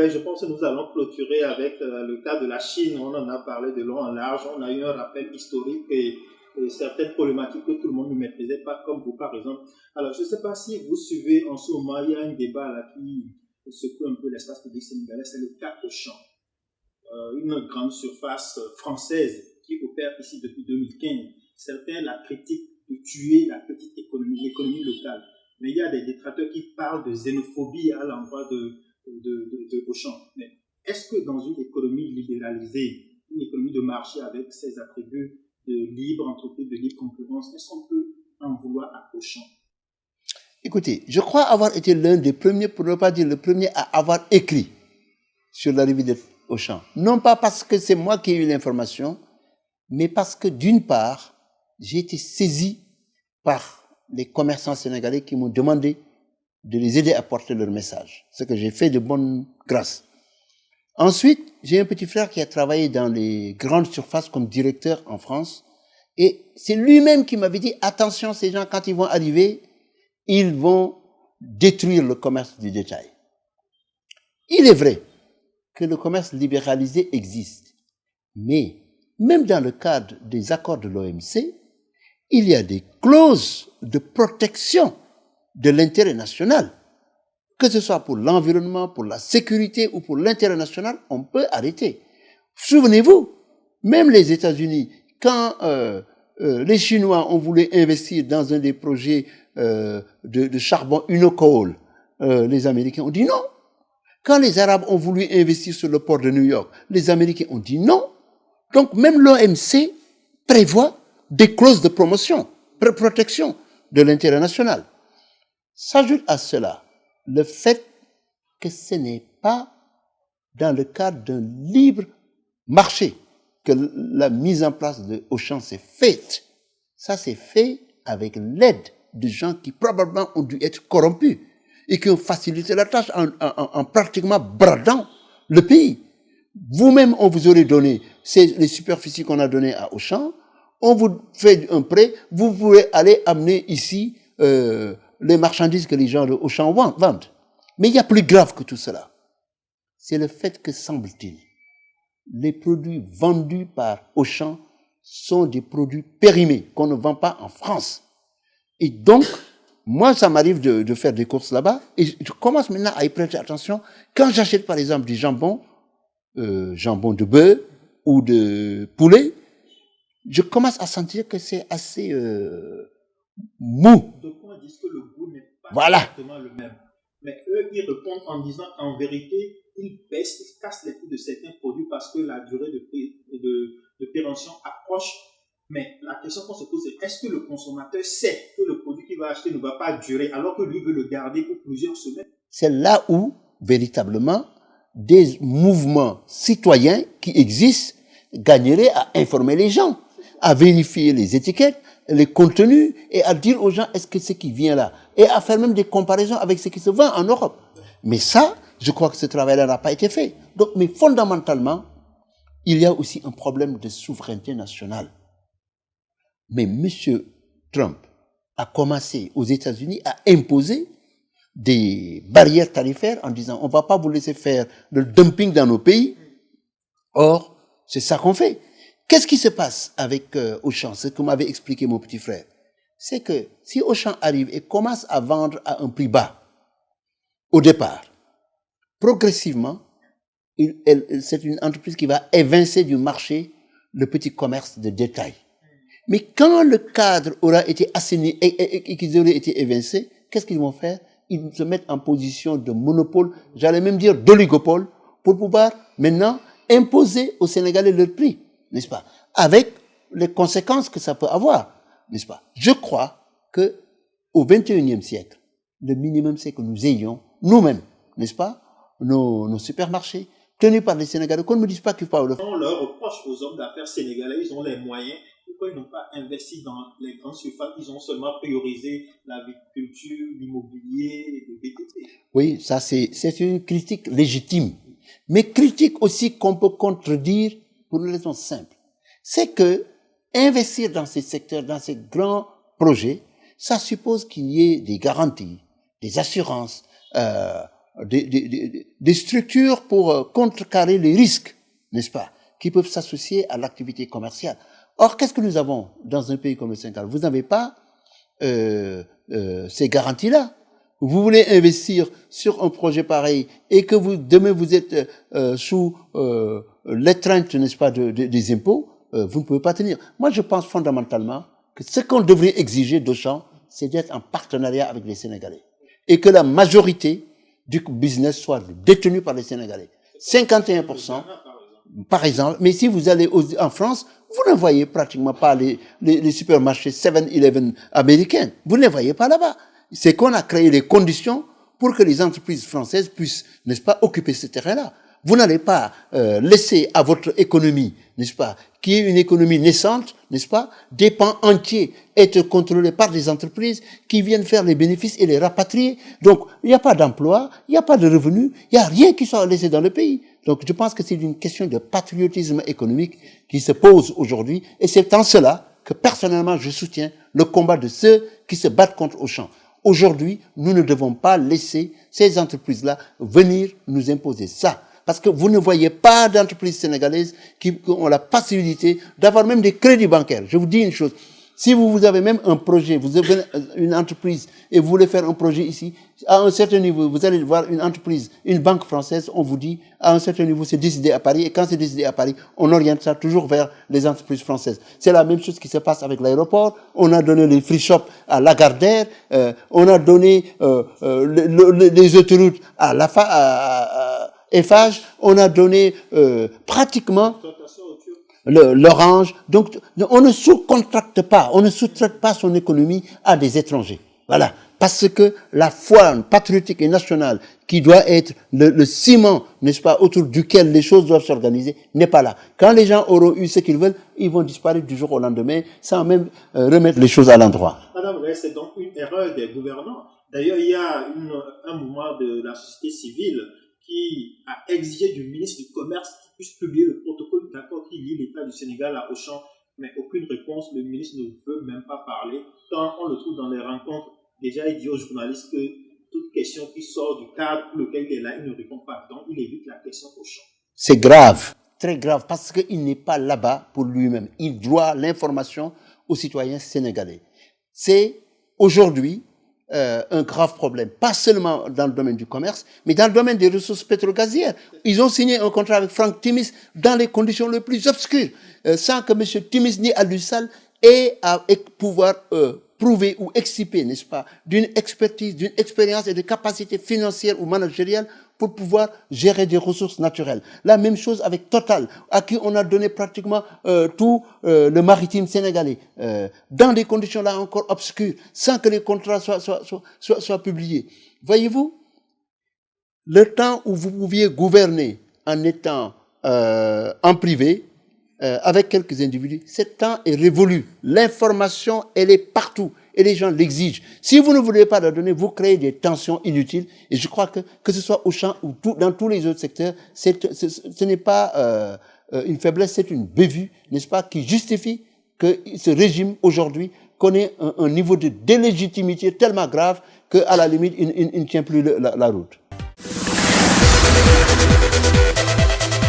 Ouais, je pense que nous allons clôturer avec le cas de la Chine. On en a parlé de long en large. On a eu un rappel historique et certaines problématiques que tout le monde ne maîtrisait pas, comme vous, par exemple. Alors, je ne sais pas si vous suivez en ce moment, il y a un débat là qui secoue un peu l'espace public sénégalais, c'est le cas Auchan. Une grande surface française qui opère ici depuis 2015. Certains la critiquent de tuer la petite économie, l'économie locale. Mais il y a des détracteurs qui parlent de xénophobie à l'endroit de Auchan. Mais est-ce que dans une économie libéralisée, une économie de marché avec ses attributs de libre entreprise, de libre concurrence, est-ce qu'on peut en vouloir à Auchan? Écoutez, je crois avoir été l'un des premiers, pour ne pas dire le premier, à avoir écrit sur l'arrivée d'Auchan. Non pas parce que c'est moi qui ai eu l'information, mais parce que d'une part, j'ai été saisi par les commerçants sénégalais qui m'ont demandé de les aider à porter leur message. Ce que j'ai fait de bonne grâce. Ensuite, j'ai un petit frère qui a travaillé dans les grandes surfaces comme directeur en France. Et c'est lui-même qui m'avait dit, attention, ces gens, quand ils vont arriver, ils vont détruire le commerce du détail. Il est vrai que le commerce libéralisé existe. Mais, même dans le cadre des accords de l'OMC, il y a des clauses de protection de l'intérêt national. Que ce soit pour l'environnement, pour la sécurité ou pour l'intérêt national, on peut arrêter. Souvenez-vous, même les États-Unis, quand les Chinois ont voulu investir dans un des projets de charbon Unocoal, les Américains ont dit non. Quand les Arabes ont voulu investir sur le port de New York, les Américains ont dit non. Donc même l'OMC prévoit des clauses de promotion, de protection de l'intérêt national. S'ajoute à cela le fait que ce n'est pas dans le cadre d'un libre marché que la mise en place de Auchan s'est faite. Ça s'est fait avec l'aide de gens qui probablement ont dû être corrompus et qui ont facilité la tâche en pratiquement bradant le pays. Vous-même, on vous aurait donné les superficies qu'on a données à Auchan, on vous fait un prêt, vous pouvez aller amener ici les marchandises que les gens de Auchan vendent. Mais il y a plus grave que tout cela. C'est le fait que, semble-t-il, les produits vendus par Auchan sont des produits périmés qu'on ne vend pas en France. Et donc, moi, ça m'arrive de faire des courses là-bas et je commence maintenant à y prêter attention. Quand j'achète par exemple du jambon, jambon de bœuf ou de poulet, je commence à sentir que c'est assez mou. Donc, on dit que le goût n'est pas voilà. exactement le même. Mais eux, ils répondent en disant qu'en vérité, ils baissent, ils cassent les prix de certains produits parce que la durée de péremption approche. Mais la question qu'on se pose, c'est est-ce que le consommateur sait que le produit qu'il va acheter ne va pas durer alors que lui veut le garder pour plusieurs semaines? C'est là où, véritablement, des mouvements citoyens qui existent gagneraient à informer les gens, à vérifier les étiquettes, les contenus et à dire aux gens est-ce que ce qui vient là et à faire même des comparaisons avec ce qui se vend en Europe. Mais ça, je crois que ce travail-là n'a pas été fait. Donc, mais fondamentalement, il y a aussi un problème de souveraineté nationale. Mais M. Trump a commencé aux États-Unis à imposer des barrières tarifaires en disant on ne va pas vous laisser faire le dumping dans nos pays. Or, c'est ça qu'on fait. Qu'est-ce qui se passe avec Auchan? Ce que m'avait expliqué mon petit frère, c'est que si Auchan arrive et commence à vendre à un prix bas, au départ, progressivement, c'est une entreprise qui va évincer du marché le petit commerce de détail. Mais quand le cadre aura été assaini et qu'ils auraient été évincés, qu'est-ce qu'ils vont faire? Ils se mettent en position de monopole, j'allais même dire d'oligopole, pour pouvoir maintenant imposer aux Sénégalais leur prix, n'est-ce pas? Avec les conséquences que ça peut avoir, n'est-ce pas? Je crois que au XXIe siècle, le minimum c'est que nous ayons nous-mêmes, n'est-ce pas, nos supermarchés tenus par les Sénégalais, qu'on ne me dise pas qu'ils parlent de... On leur reproche aux hommes d'affaires sénégalais, ils ont les moyens. Pourquoi ils n'ont pas investi dans les grandes surfaces? Ils ont seulement priorisé l'agriculture, l'immobilier, le BTP. Oui, ça c'est une critique légitime. Mais critique aussi qu'on peut contredire pour une raison simple. C'est que investir dans ces secteurs, dans ces grands projets, ça suppose qu'il y ait des garanties, des assurances, des structures pour contrecarrer les risques, n'est-ce pas, qui peuvent s'associer à l'activité commerciale. Or, qu'est-ce que nous avons dans un pays comme le Sénégal? Vous n'avez pas ces garanties-là. Vous voulez investir sur un projet pareil et que demain vous êtes sous l'étreinte, n'est-ce pas, des impôts, vous ne pouvez pas tenir. Moi, je pense fondamentalement que ce qu'on devrait exiger d'Auchan, c'est d'être en partenariat avec les Sénégalais et que la majorité du business soit détenue par les Sénégalais. 51%, par exemple. Mais si vous allez en France, vous ne voyez pratiquement pas les supermarchés 7-Eleven américains. Vous ne les voyez pas là-bas. C'est qu'on a créé les conditions pour que les entreprises françaises puissent, n'est-ce pas, occuper ce terrain-là. Vous n'allez pas laisser à votre économie, n'est-ce pas, qui est une économie naissante, n'est-ce pas, des pans entiers être contrôlés par des entreprises qui viennent faire les bénéfices et les rapatrier. Donc, il n'y a pas d'emploi, il n'y a pas de revenus, il n'y a rien qui soit laissé dans le pays. Donc, je pense que c'est une question de patriotisme économique qui se pose aujourd'hui. Et c'est en cela que, personnellement, je soutiens le combat de ceux qui se battent contre Auchan. Aujourd'hui, nous ne devons pas laisser ces entreprises-là venir nous imposer ça. Parce que vous ne voyez pas d'entreprises sénégalaises qui ont la possibilité d'avoir même des crédits bancaires. Je vous dis une chose. Si vous avez même un projet, vous avez une entreprise et vous voulez faire un projet ici, à un certain niveau, vous allez voir une entreprise, une banque française, on vous dit, à un certain niveau, c'est décidé à Paris. Et quand c'est décidé à Paris, on oriente ça toujours vers les entreprises françaises. C'est la même chose qui se passe avec l'aéroport. On a donné les free shops à Lagardère. On a donné les autoroutes à Eiffage. On a donné pratiquement l'Orange. Donc, on ne sous-contracte pas, on ne sous-traite pas son économie à des étrangers. Voilà. Parce que la foi patriotique et nationale, qui doit être le ciment, n'est-ce pas, autour duquel les choses doivent s'organiser, n'est pas là. Quand les gens auront eu ce qu'ils veulent, ils vont disparaître du jour au lendemain, sans même remettre les choses à l'endroit. Madame Rey, c'est donc une erreur des gouvernants. D'ailleurs, il y a un mouvement de la société civile qui a exigé du ministre du Commerce qu'il puisse publier le protocole d'accord qui lie l'État du Sénégal à Auchan, mais aucune réponse. Le ministre ne veut même pas parler. Quand on le trouve dans les rencontres, déjà il dit aux journalistes que toute question qui sort du cadre pour lequel il est là, il ne répond pas. Donc il évite la question Auchan. C'est grave, très grave, parce qu'il n'est pas là-bas pour lui-même. Il doit l'information aux citoyens sénégalais. C'est aujourd'hui un grave problème, pas seulement dans le domaine du commerce, mais dans le domaine des ressources pétrogazières. Ils ont signé un contrat avec Franck Timis dans les conditions les plus obscures, sans que M. Timis ni Aliou Sall ait à pouvoir prouver ou exciper, n'est-ce pas, d'une expertise, d'une expérience et de capacités financières ou managériales pour pouvoir gérer des ressources naturelles. La même chose avec Total, à qui on a donné pratiquement tout le maritime sénégalais, dans des conditions là encore obscures, sans que les contrats soient publiés. Voyez-vous, le temps où vous pouviez gouverner en étant en privé, avec quelques individus, ce temps est révolu. L'information, elle est partout. Et les gens l'exigent. Si vous ne voulez pas la donner, vous créez des tensions inutiles. Et je crois que ce soit Auchan ou dans tous les autres secteurs, ce n'est pas une faiblesse, c'est une bévue, n'est-ce pas, qui justifie que ce régime, aujourd'hui, connaît un niveau de délégitimité tellement grave qu'à la limite, il ne tient plus la route.